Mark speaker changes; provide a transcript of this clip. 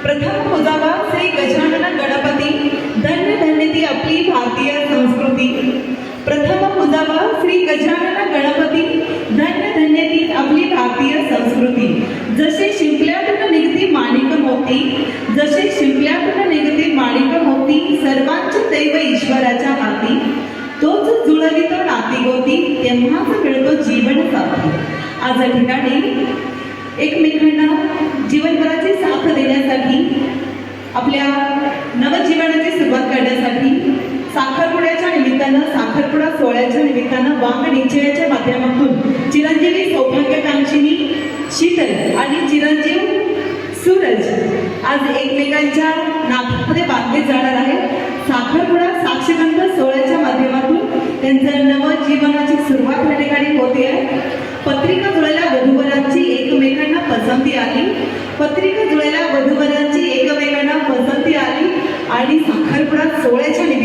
Speaker 1: प्रथम पूजावा श्री गजानन गणपती, धन्य धन्य ती आपली भारतीय संस्कृती। प्रथम पूजावा श्री गजानन गणपती, धन्य धन्य ती आपली भारतीय संस्कृती। जसे शिंपल्यातून निघती माणिक मोती, जसे शिंपल्यातून निघती माणिक मोती, सर्वांचे दैव ईश्वराच्या हाती। तोच जुळवितो नाती गोती, तेव्हाच मिळतो जीवन साथी। आज या ठिकाणी एकमेकांना जीवनभराची साथ देण्यासाठी, आपल्या नवजीवनाची सुरुवात करण्यासाठी साखरपुड्याच्या निमित्तानं, साखरपुडा सोहळ्याच्या निमित्तानं वांग निश्चयाच्या माध्यमातून चिरंजीवी सौभाग्यकांक्षिणी शीतल आणि चिरंजीव सूरज आज एकमेकांच्या नात्यामध्ये बांधले जाणार आहे। साखरपुडा साक्षगंध सोहळ्याच्या माध्यमातून त्यांचं नवजीवनाची सुरुवात या ठिकाणी होते आहे। पत्रिका जुळल्या वधूवरांची एकमेकांना पसंती आली, पत्रिका जुळल्या वधूवरांची एकमेकांना पसंती आली आणि साखरपुडा सोहळ्याच्या निमित्तानं